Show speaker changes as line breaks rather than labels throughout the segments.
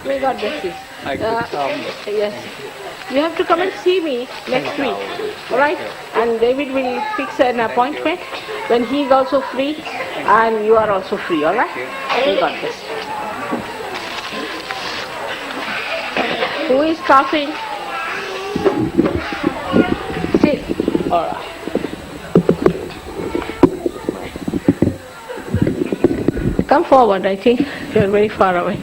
May God bless you.
I could come.
Yes. You have to come and see me next week, alright? And David will fix an appointment when he is also free and you are also free, alright? May God bless you. Who is coughing? Sit. Alright. Come forward, I think you are very far away.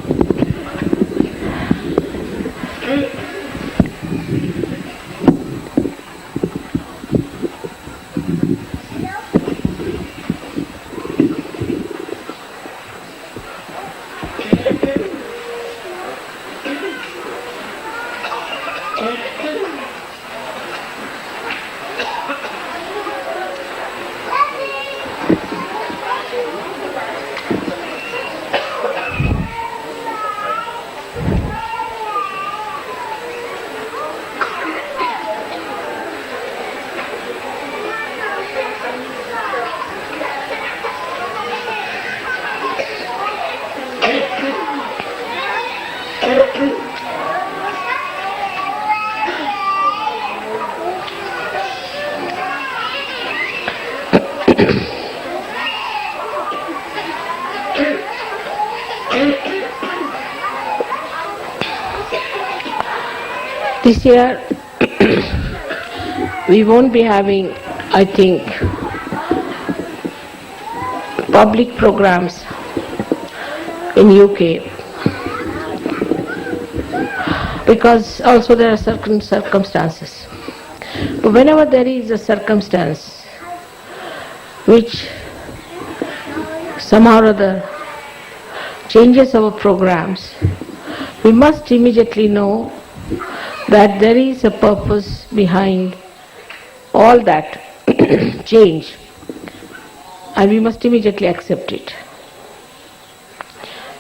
This year we won't be having, I think, public programs in UK because also there are certain circumstances. But whenever there is a circumstance which somehow or other changes our programs, we must immediately know that there is a purpose behind all that change, and we must immediately accept it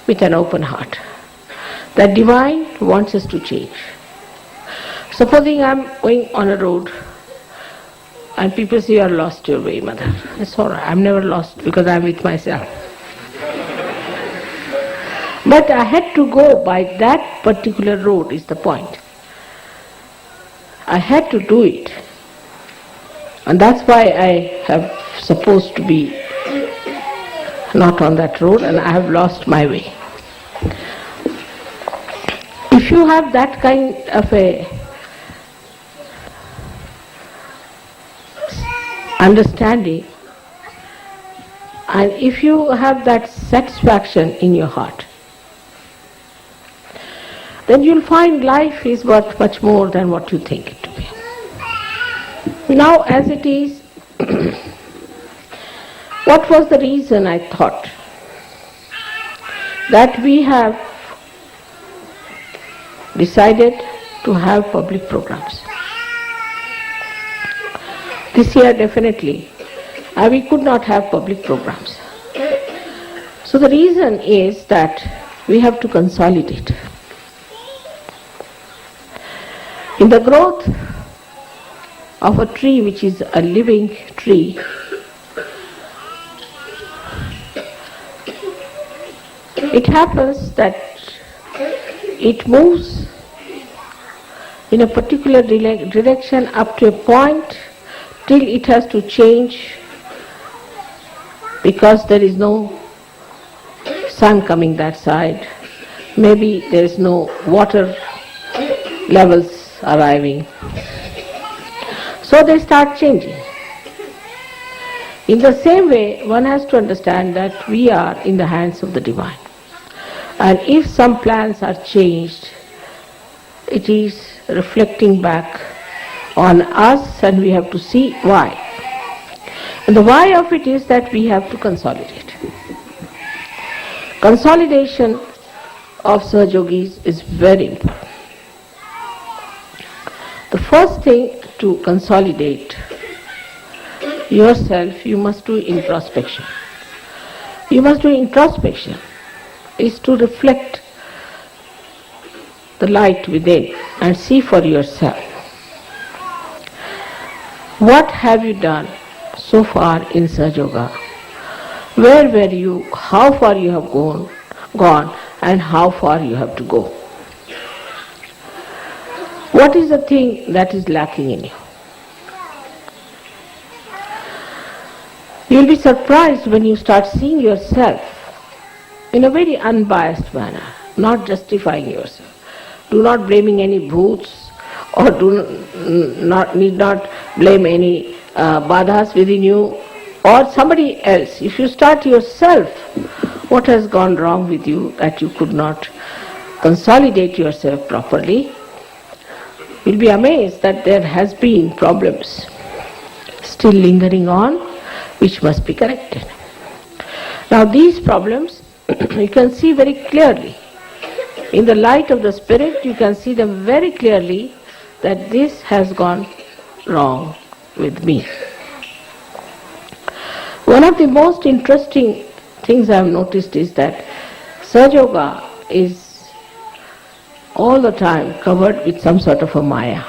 with an open heart. That divine wants us to change. Supposing I am going on a road and people say, you are lost your way, mother. It's all right, I am never lost because I am with myself. But I had to go by that particular road is the point. I had to do it. And that's why I have supposed to be not on that road and I have lost my way. If you have that kind of a understanding and if you have that satisfaction in your heart, then you'll find life is worth much more than what you think it to be. Now as it is, what was the reason I thought that we have decided to have public programs? This year definitely we could not have public programs. So the reason is that we have to consolidate. In the growth of a tree which is a living tree, it happens that it moves in a particular direction up to a point till it has to change because there is no sun coming that side, maybe there is no water levels arriving. So they start changing. In the same way, one has to understand that we are in the hands of the divine. And if some plans are changed, it is reflecting back on us and we have to see why. And the why of it is that we have to consolidate. Consolidation of Sahajogis is very important. The first thing to consolidate yourself, you must do introspection. You must do introspection, is to reflect the light within and see for yourself. What have you done so far in Sahaja Yoga? Where were you, how far you have gone and how far you have to go. What is the thing that is lacking in you? You will be surprised when you start seeing yourself in a very unbiased manner, not justifying yourself. Do not blaming any bhoots, or need not blame any badhas within you or somebody else. If you start yourself, what has gone wrong with you that you could not consolidate yourself properly, you'll be amazed that there has been problems still lingering on, which must be corrected. Now these problems you can see very clearly. In the light of the Spirit, you can see them very clearly that this has gone wrong with me. One of the most interesting things I have noticed is that Sahaja Yoga is all the time covered with some sort of a maya.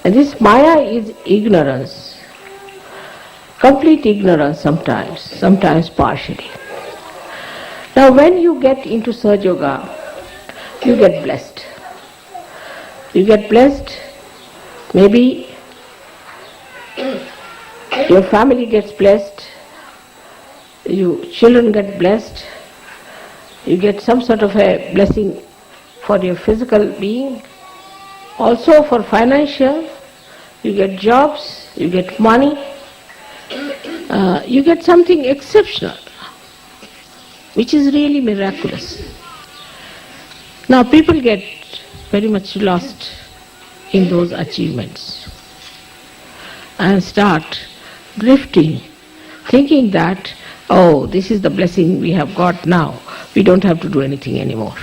And this maya is ignorance, complete ignorance sometimes partially. Now when you get into Sahaja Yoga, you get blessed. You get blessed, maybe your family gets blessed, you children get blessed, you get some sort of a blessing for your physical being, also for financial, you get jobs, you get money, you get something exceptional, which is really miraculous. Now people get very much lost in those achievements and start drifting, thinking that, oh, this is the blessing we have got now, we don't have to do anything anymore.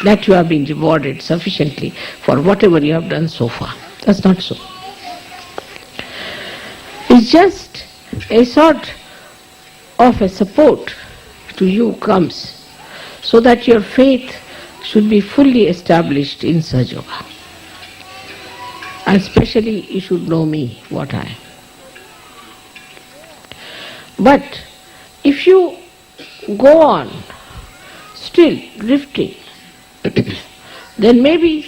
That you have been rewarded sufficiently for whatever you have done so far. That's not so. It's just a sort of a support to you comes so that your faith should be fully established in Sahaja Yoga. And especially you should know me, what I am. But if you go on still drifting, then maybe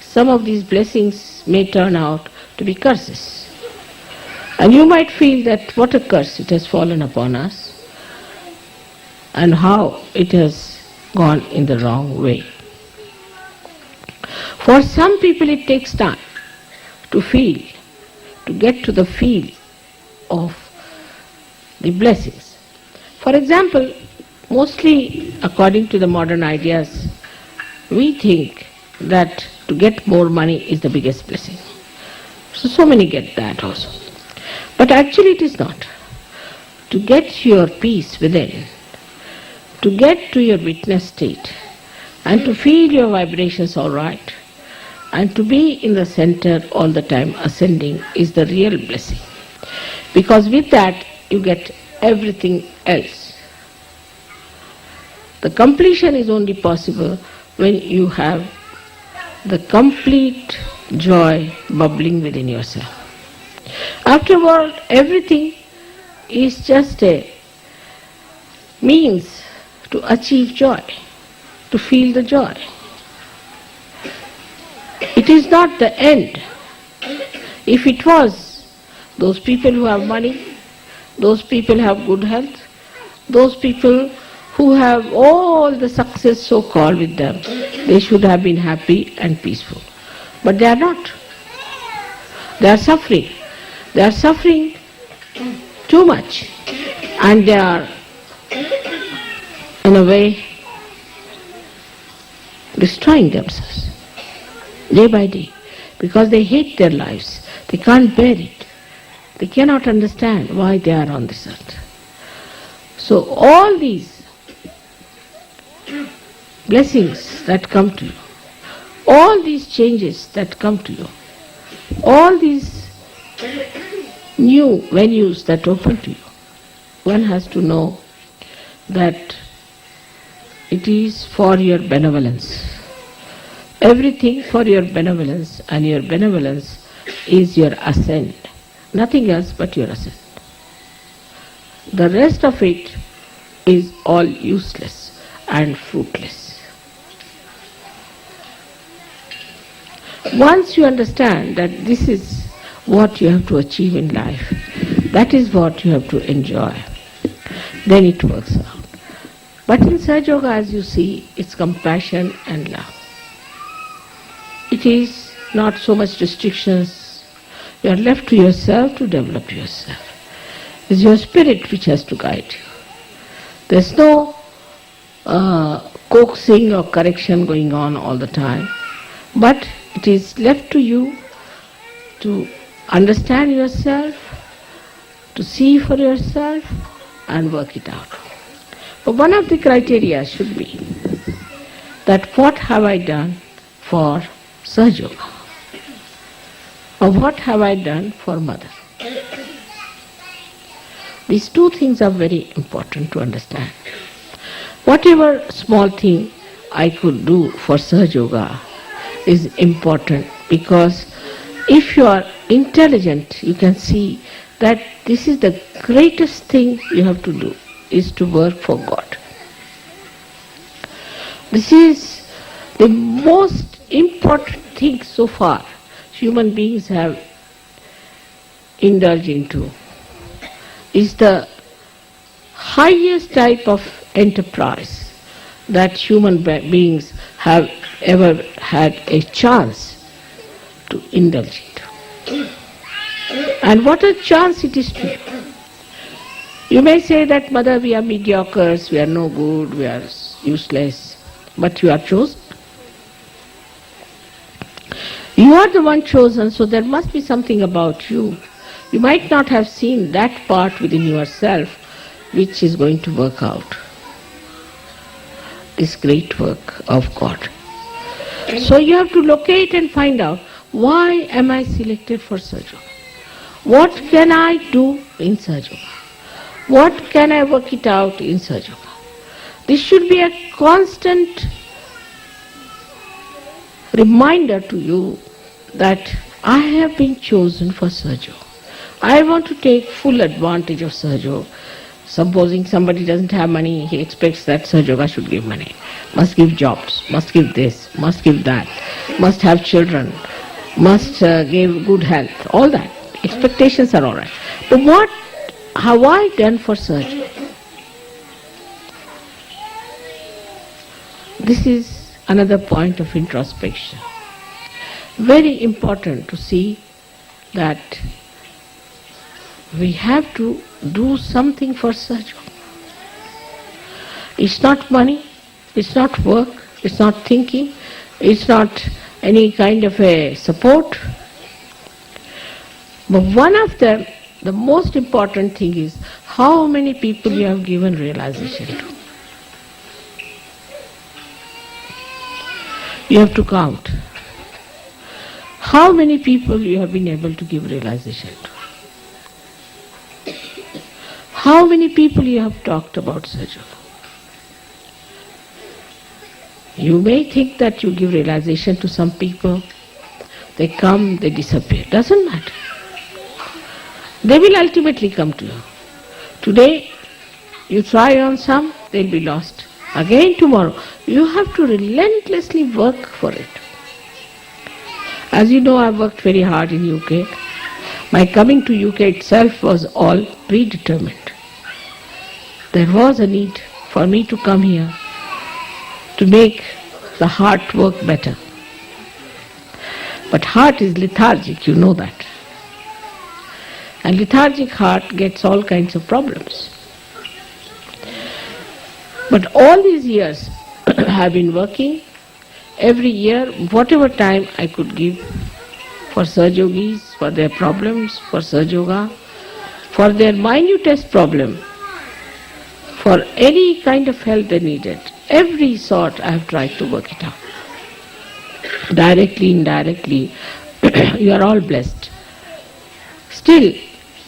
some of these blessings may turn out to be curses. And you might feel that what a curse it has fallen upon us and how it has gone in the wrong way. For some people it takes time to feel, to get to the feel of the blessings. For example, mostly according to the modern ideas, we think that to get more money is the biggest blessing. So many get that also. But actually it is not. To get your peace within, to get to your witness state, and to feel your vibrations all right, and to be in the center all the time ascending is the real blessing. Because with that you get everything else. The completion is only possible when you have the complete joy bubbling within yourself. Afterward, everything is just a means to achieve joy, to feel the joy. It is not the end. If it was, those people who have money, those people who have good health, those people who have all the success so-called with them, they should have been happy and peaceful. But they are not. They are suffering. They are suffering too much. And they are, in a way, destroying themselves day by day because they hate their lives. They can't bear it. They cannot understand why they are on this earth. So all these blessings that come to you, all these changes that come to you, all these new venues that open to you, one has to know that it is for your benevolence. Everything for your benevolence, and your benevolence is your ascent. Nothing else but your ascent. The rest of it is all useless and fruitless. Once you understand that this is what you have to achieve in life, that is what you have to enjoy, then it works out. But in Sahaja Yoga, as you see, it's compassion and love. It is not so much restrictions. You are left to yourself to develop yourself. It's your spirit which has to guide you. There's no coaxing or correction going on all the time, but it is left to you to understand yourself, to see for yourself and work it out. But one of the criteria should be that what have I done for Sahaja Yoga? Or what have I done for Mother? These two things are very important to understand. Whatever small thing I could do for Sahaja Yoga is important, because if you are intelligent, you can see that this is the greatest thing you have to do, is to work for God. This is the most important thing so far human beings have indulged into. Is the highest type of enterprise that human beings have ever had a chance to indulge into. And what a chance it is to you. You may say that, Mother, we are mediocres, we are no good, we are useless, but you are chosen. You are the one chosen, so there must be something about you. You might not have seen that part within yourself which is going to work out this great work of God. So you have to locate and find out, why am I selected for Sahaja Yoga? What can I do in Sahaja Yoga? What can I work it out in Sahaja Yoga? This should be a constant reminder to you that I have been chosen for Sahaja Yoga. I want to take full advantage of Sahaja Yoga. Supposing somebody doesn't have money, he expects that Sahaja Yoga should give money, must give jobs, must give this, must give that, must have children, must give good health, all that. Expectations are all right. But what have I done for Sahaja Yoga? This is another point of introspection. Very important to see that we have to do something for Sahaja Yoga. It's not money, it's not work, it's not thinking, it's not any kind of a support. But one of them, the most important thing is how many people you have given realization to. You have to count how many people you have been able to give realization to. How many people you have talked about Sahaja Yoga? You may think that you give realization to some people, they come, they disappear. Doesn't matter. They will ultimately come to you. Today, you try on some, they'll be lost. Again tomorrow. You have to relentlessly work for it. As you know, I've worked very hard in UK. My coming to UK itself was all predetermined. There was a need for me to come here to make the heart work better. But heart is lethargic, you know that. And lethargic heart gets all kinds of problems. But all these years I've been working. Every year, whatever time I could give for Sahaja Yogis, for their problems, for Sahaja Yoga, for their minutest problem, for any kind of help they needed. Every sort I have tried to work it out. Directly, indirectly, you are all blessed. Still,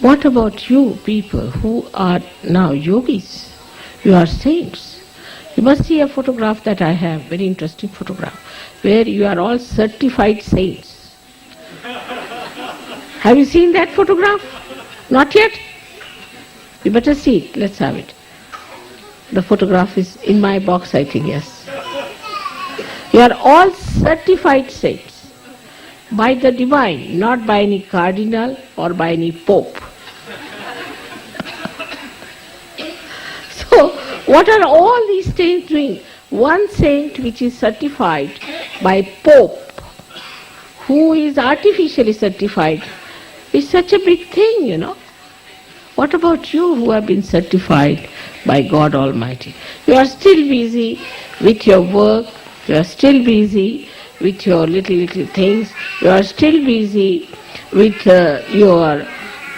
what about you people who are now yogis? You are saints. You must see a photograph that I have, very interesting photograph, where you are all certified saints. Have you seen that photograph? Not yet? You better see it. Let's have it. The photograph is in my box, I think, yes. You are all certified saints. by the divine, not by any cardinal or by any pope. So, what are all these saints doing? One saint which is certified by pope, who is artificially certified, is such a big thing. What about you who have been certified by God Almighty? You are still busy with your work, you are still busy with your little things, you are still busy with your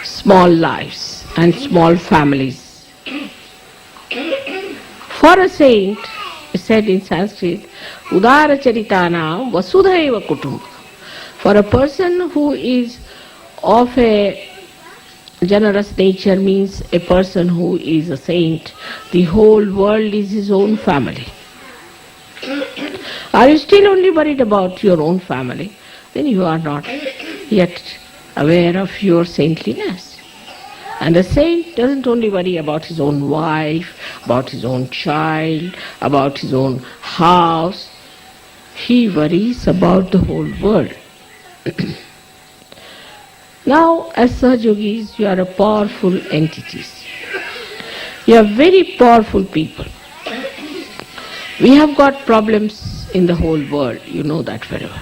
small lives and small families. For a saint, it said in Sanskrit, Udara Charitanam Vasudhaiva Kutumbakam. For a person who is of a generous nature, means a person who is a saint, the whole world is his own family. Are you still only worried about your own family? Then you are not yet aware of your saintliness. And a saint doesn't only worry about his own wife, about his own child, about his own house. He worries about the whole world. Now, as Sahajogis, you are a powerful entities. You are very powerful people. We have got problems in the whole world, you know that very well.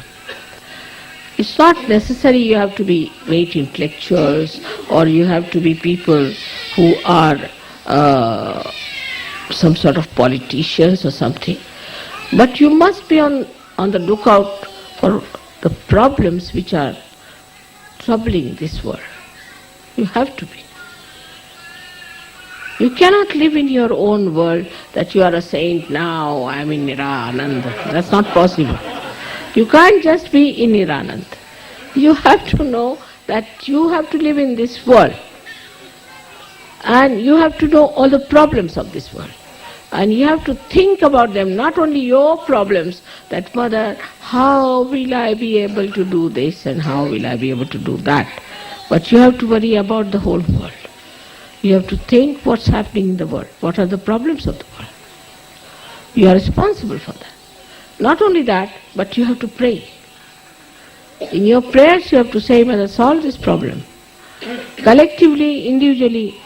It's not necessary you have to be great intellectuals or you have to be people who are some sort of politicians or something. But you must be on the lookout for the problems which are troubling this world. You have to be. You cannot live in your own world that you are a saint now, I am in Niranand. That's not possible. You can't just be in Niranand. You have to know that you have to live in this world. And you have to know all the problems of this world. And you have to think about them, not only your problems, that mother, how will I be able to do this and how will I be able to do that? But you have to worry about the whole world. You have to think what's happening in the world, what are the problems of the world. You are responsible for that. Not only that, but you have to pray. In your prayers you have to say, Mother, solve this problem. Collectively, individually,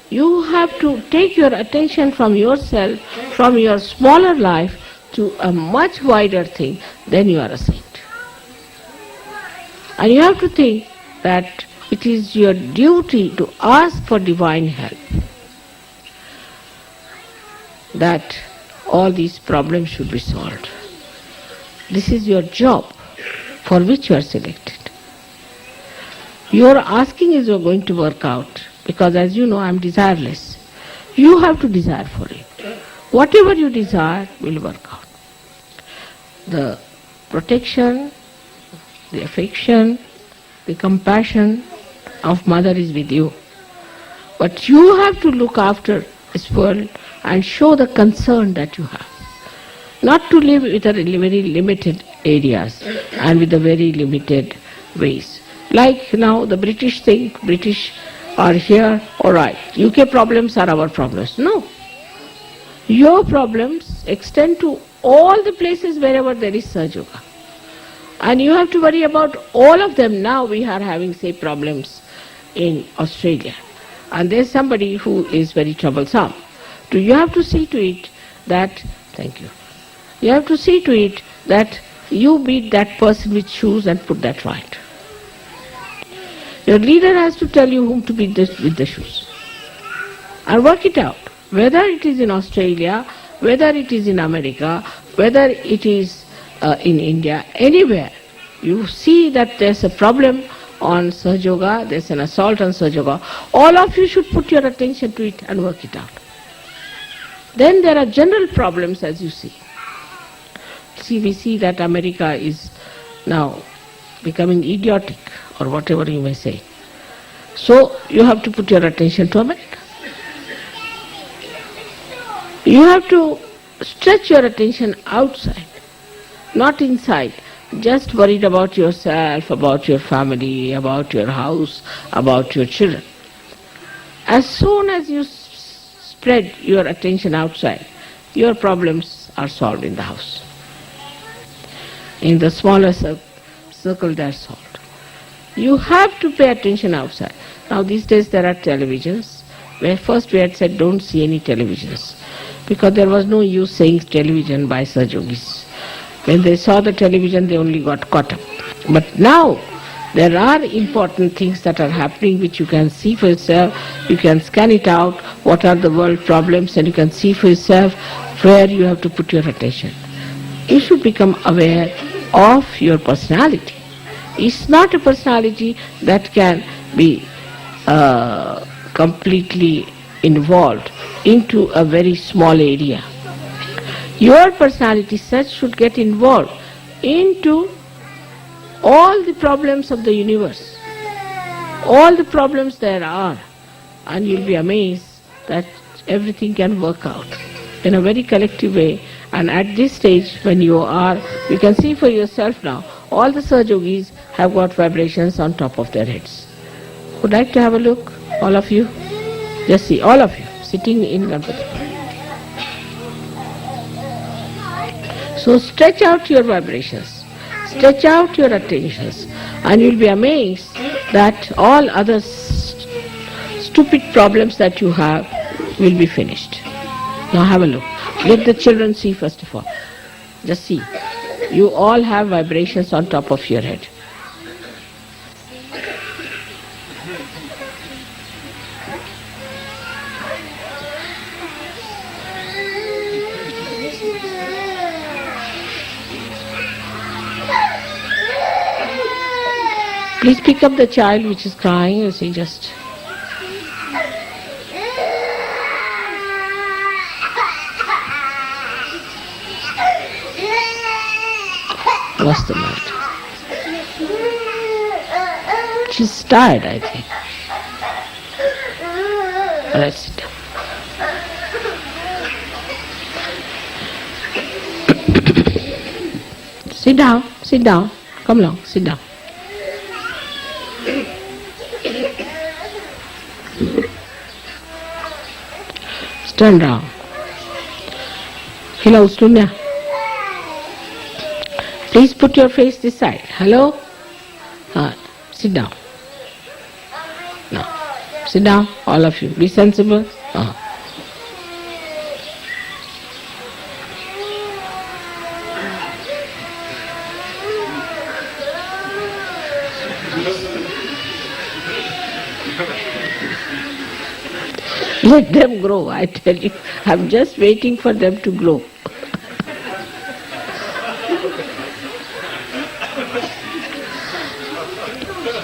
you have to take your attention from yourself, from your smaller life, to a much wider thing. Then you are a saint. And you have to think that it is your duty to ask for divine help. That all these problems should be solved. This is your job for which you are selected. Your asking is going to work out because, as you know, I am desireless. You have to desire for it. Whatever you desire will work out. The protection, the affection, the compassion of Mother is with you. But you have to look after this world and show the concern that you have. Not to live with a very limited areas and with a very limited ways. Like now the British think, British are here, alright, UK problems are our problems. No. Your problems extend to all the places wherever there is Sahaja Yoga. And you have to worry about all of them. Now we are having, say, problems in Australia. And there's somebody who is very troublesome. So you have to see to it that, thank you, you have to see to it that you beat that person with shoes and put that right. Your leader has to tell you whom to beat with the shoes. And work it out. Whether it is in Australia, whether it is in America, whether it is in India, anywhere, you see that there's a problem on Sahaja Yoga, there's an assault on Sahaja Yoga, all of you should put your attention to it and work it out. Then there are general problems, as you see. See, we see that America is now becoming idiotic, or whatever you may say. So you have to put your attention to America. You have to stretch your attention outside, not inside. Just worried about yourself, about your family, about your house, about your children. As soon as you spread your attention outside, your problems are solved in the house. In the smaller circle their salt. You have to pay attention outside. Now these days there are televisions, where first we had said don't see any televisions, because there was no use saying television by Saj Yogis. When they saw the television they only got caught up. But now there are important things that are happening which you can see for yourself. You can scan it out, what are the world problems, and you can see for yourself where you have to put your attention. You should become aware of your personality. It's not a personality that can be completely involved into a very small area. Your personality such should get involved into all the problems of the universe, all the problems there are, and you'll be amazed that everything can work out in a very collective way. And at this stage when you can see for yourself now, all the Saj Yogis have got vibrations on top of their heads. Would like to have a look, all of you? Just see, all of you, sitting in Ganpati. So stretch out your vibrations, stretch out your attentions, and you'll be amazed that all other stupid problems that you have will be finished. Now have a look. Let the children see first of all. Just see. You all have vibrations on top of your head. Please pick up the child which is crying, you see, just. What's the matter? She's tired, I think. Let's sit down. Sit down, sit down. Come along, sit down. Stand round. Hello, Stunya. Please put your face this side. Hello? Sit down. Now, sit down, all of you. Be sensible. Let them grow, I tell you. I'm just waiting for them to grow.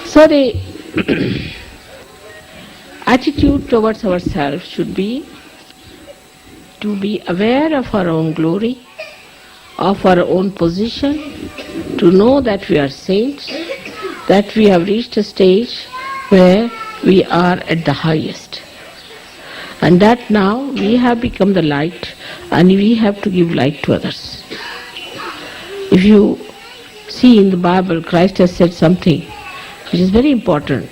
So the attitude towards ourselves should be to be aware of our own glory, of our own position, to know that we are saints, that we have reached a stage where we are at the highest. And that now we have become the light and we have to give light to others. If you see in the Bible, Christ has said something which is very important,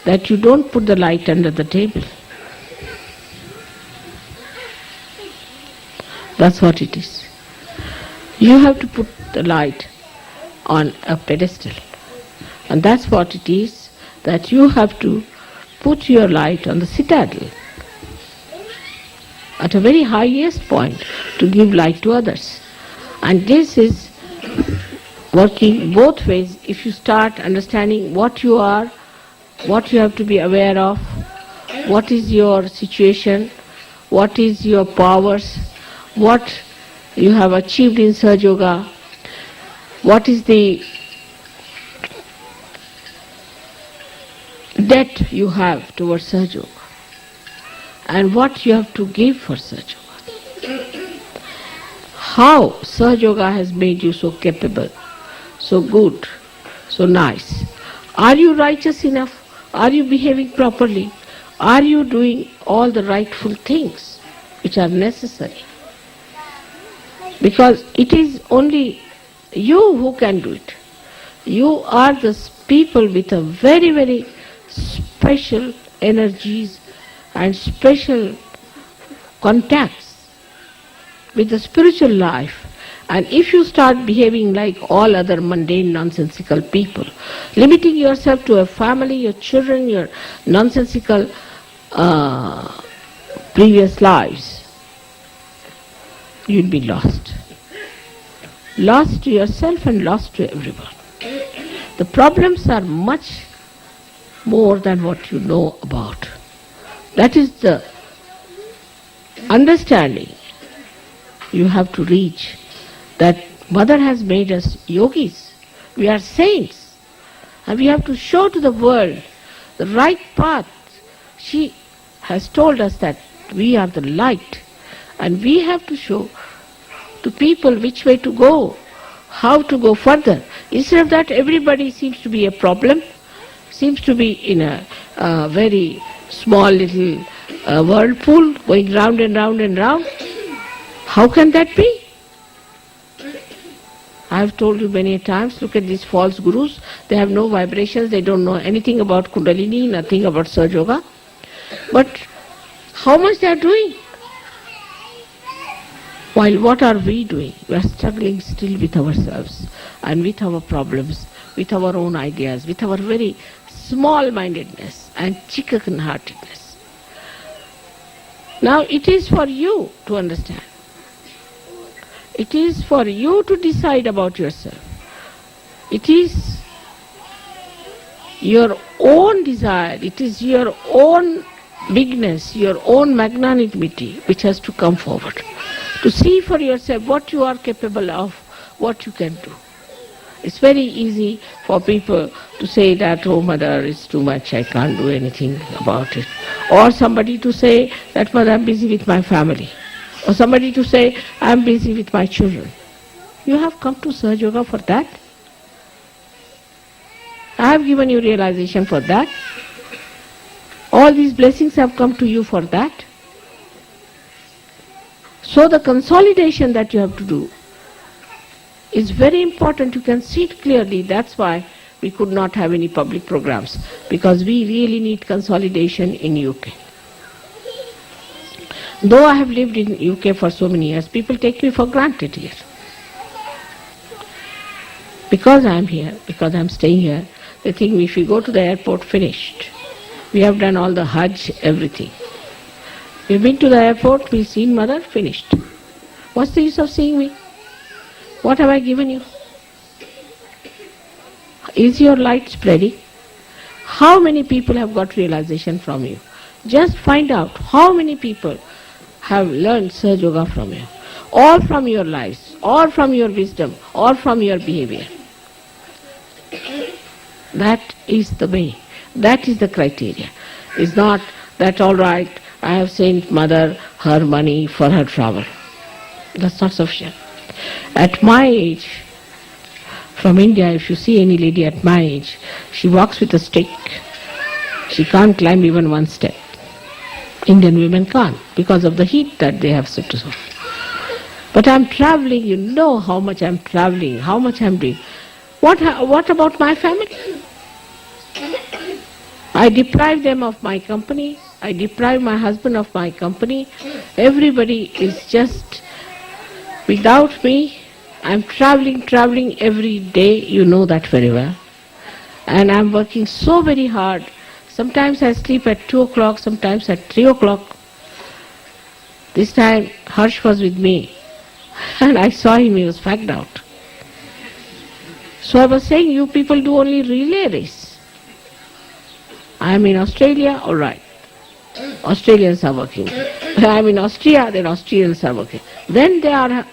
that you don't put the light under the table. That's what it is. You have to put the light on a pedestal. And that's what it is, that you have to put your light on the citadel, at a very highest point, to give light to others. And this is working both ways. If you start understanding what you are, what you have to be aware of, what is your situation, what is your powers, what you have achieved in Sahaja Yoga, what is the debt you have towards Sahaja Yoga, and what you have to give for Sahaja Yoga. How Sahaja Yoga has made you so capable, so good, so nice. Are you righteous enough? Are you behaving properly? Are you doing all the rightful things which are necessary? Because it is only you who can do it. You are the people with a very, very special energies and special contacts with the spiritual life, And if you start behaving like all other mundane, nonsensical people, limiting yourself to a family, your children, your nonsensical previous lives, you'll be lost. Lost to yourself and lost to everyone. The problems are much more than what you know about. That is the understanding you have to reach, that Mother has made us yogis. We are saints. And we have to show to the world the right path. She has told us that we are the light. And we have to show to people which way to go, how to go further. Instead of that, everybody seems to be a problem, seems to be in a very small little whirlpool going round and round and round. How can that be? I have told you many times, look at these false gurus. They have no vibrations, they don't know anything about Kundalini, nothing about Sahaja Yoga. But how much they are doing? While what are we doing? We are struggling still with ourselves and with our problems, with our own ideas, with our very small-mindedness and chicken-heartedness. Now it is for you to understand. It is for you to decide about yourself. It is your own desire, it is your own bigness, your own magnanimity which has to come forward. To see for yourself what you are capable of, what you can do. It's very easy for people to say that, oh Mother, it's too much, I can't do anything about it. Or somebody to say that, Mother, I'm busy with my family. Or somebody to say, I'm busy with my children. You have come to Sahaja Yoga for that. I have given you realization for that. All these blessings have come to you for that. So the consolidation that you have to do is very important. You can see it clearly. That's why we could not have any public programs, because we really need consolidation in UK. Though I have lived in UK for so many years, people take me for granted here. Because I am here, because I am staying here, they think if we go to the airport, finished. We have done all the Hajj, everything. We've been to the airport, we've seen Mother, finished. What's the use of seeing me? What have I given you? Is your light spreading? How many people have got realization from you? Just find out how many people have learned Sahaja Yoga from you, or from your lives, or from your wisdom, or from your behavior. That is the way. That is the criteria. It's not that, all right, I have sent Mother her money for her travel. That's not sufficient. At my age, from India, if you see any lady at my age, she walks with a stick. She can't climb even one step. Indian women can't, because of the heat that they have to suffer. But I'm traveling, you know how much I'm traveling, how much I'm doing. What about my family? I deprive them of my company. I deprive my husband of my company. Everybody is just without me. I'm traveling every day, you know that very well. And I'm working so very hard. Sometimes I sleep at 2 o'clock, sometimes at 3 o'clock. This time Harsh was with me and I saw him, he was fagged out. So I was saying, you people do only relay race. I am in Australia, all right. Australians are working. I am in Austria, then Austrians are working. Then they are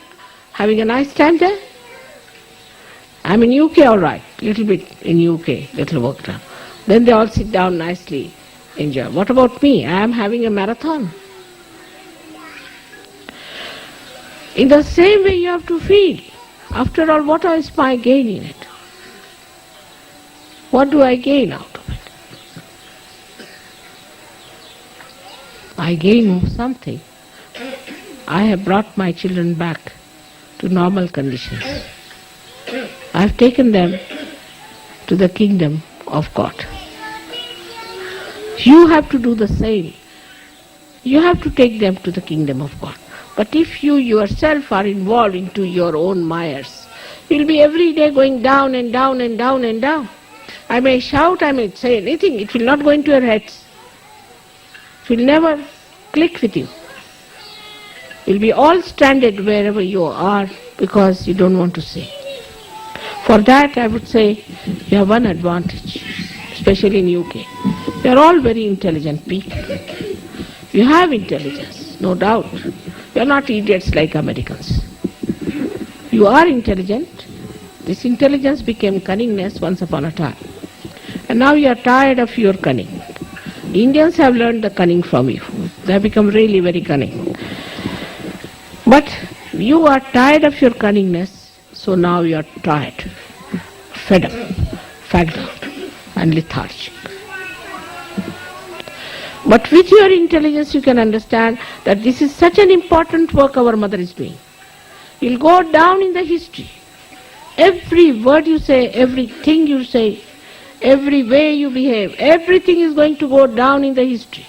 having a nice time there. I am in UK, all right. Little bit in UK, little work done. Then they all sit down nicely, enjoy. What about me? I am having a marathon. In the same way you have to feel. After all, what is my gain in it? What do I gain out of it? I gain something. I have brought my children back to normal conditions. I have taken them to the kingdom of God. You have to do the same. You have to take them to the kingdom of God. But if you yourself are involved into your own mires, you'll be every day going down and down and down and down. I may shout, I may say anything, it will not go into your heads. It will never click with you. You'll be all stranded wherever you are because you don't want to say. For that, I would say you have one advantage, especially in UK. You are all very intelligent people. You have intelligence, no doubt. You are not idiots like Americans. You are intelligent. This intelligence became cunningness once upon a time. And now you are tired of your cunning. Indians have learned the cunning from you. They have become really very cunning. But you are tired of your cunningness, so now you are tired, fed up, fagged out, and lethargic. But with your intelligence you can understand that this is such an important work our mother is doing. You'll go down in the history. Every word you say, everything you say, every way you behave, everything is going to go down in the history.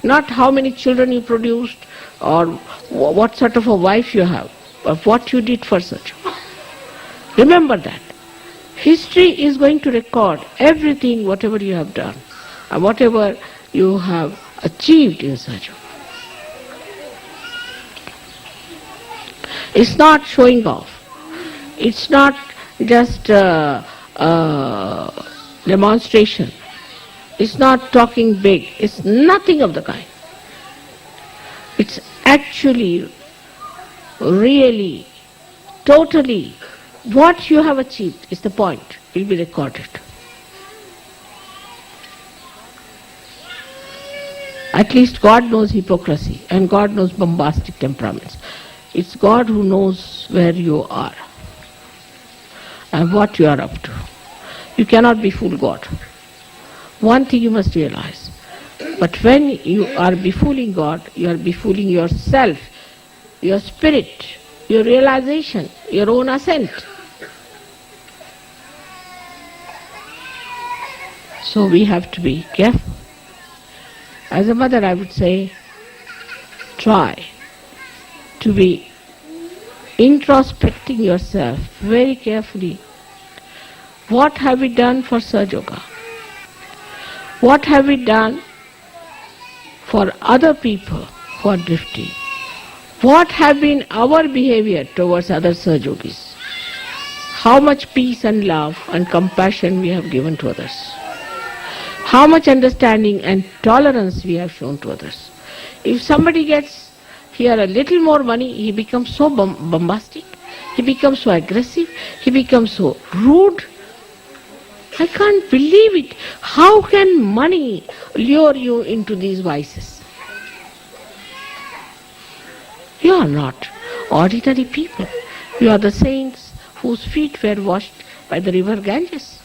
Not how many children you produced or what sort of a wife you have, but what you did for such. Remember that. History is going to record everything, whatever you have done, and whatever you have achieved in such. It's not showing off. It's not just demonstration. It's not talking big. It's nothing of the kind. It's actually, really, totally, what you have achieved is the point. It will be recorded. At least God knows hypocrisy and God knows bombastic temperaments. It's God who knows where you are and what you are up to. You cannot befool God. One thing you must realize. But when you are befooling God, you are befooling yourself, your spirit, your realization, your own ascent. So we have to be careful. As a mother, I would say, try to be introspecting yourself very carefully. What have we done for Sahaja Yoga? What have we done for other people who are drifting? What have been our behavior towards other Sahaja Yogis? How much peace and love and compassion we have given to others? How much understanding and tolerance we have shown to others? If somebody gets here a little more money, he becomes so bombastic, he becomes so aggressive, he becomes so rude. I can't believe it. How can money lure you into these vices? You are not ordinary people. You are the saints whose feet were washed by the river Ganges.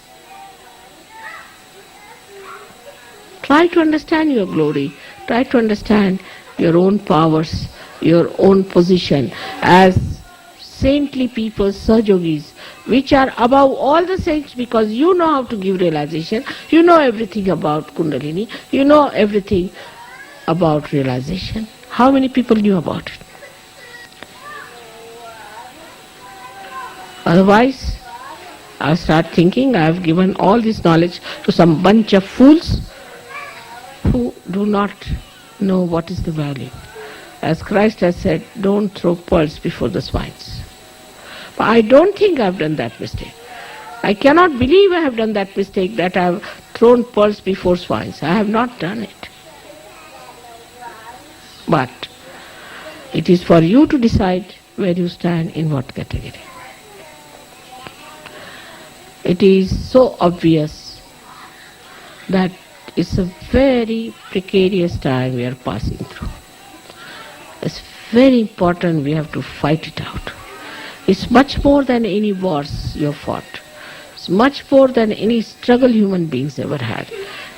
Try to understand your glory. Try to understand your own powers, your own position as saintly people, Sahaja Yogis, which are above all the saints because you know how to give realization, you know everything about Kundalini, you know everything about realization. How many people knew about it? Otherwise, I start thinking I have given all this knowledge to some bunch of fools who do not know what is the value. As Christ has said, don't throw pearls before the swines. But I don't think I have done that mistake. I cannot believe I have done that mistake that I have thrown pearls before swines. I have not done it. But it is for you to decide where you stand in what category. It is so obvious that it's a very precarious time we are passing through. It's very important we have to fight it out. It's much more than any wars you have fought. It's much more than any struggle human beings ever had.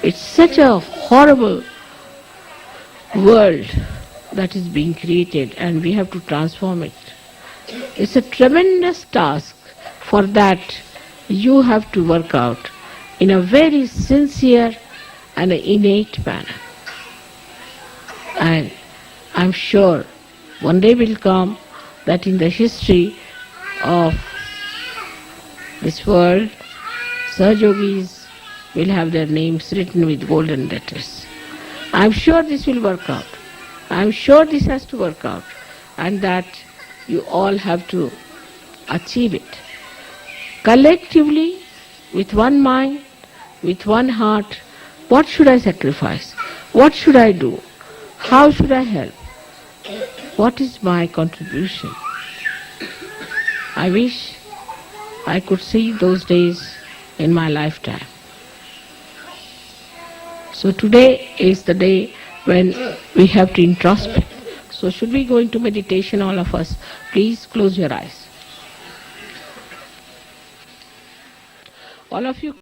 It's such a horrible world that is being created and we have to transform it. It's a tremendous task. For that you have to work out in a very sincere and innate manner. And I'm sure One day will come that in the history of this world, Sahajogis will have their names written with golden letters. I am sure this will work out. I am sure this has to work out, and that you all have to achieve it. Collectively, with one mind, with one heart, what should I sacrifice? What should I do? How should I help? What is my contribution? I wish I could see those days in my lifetime. So today is the day when we have to introspect. So should we go into meditation, all of us? Please close your eyes. All of you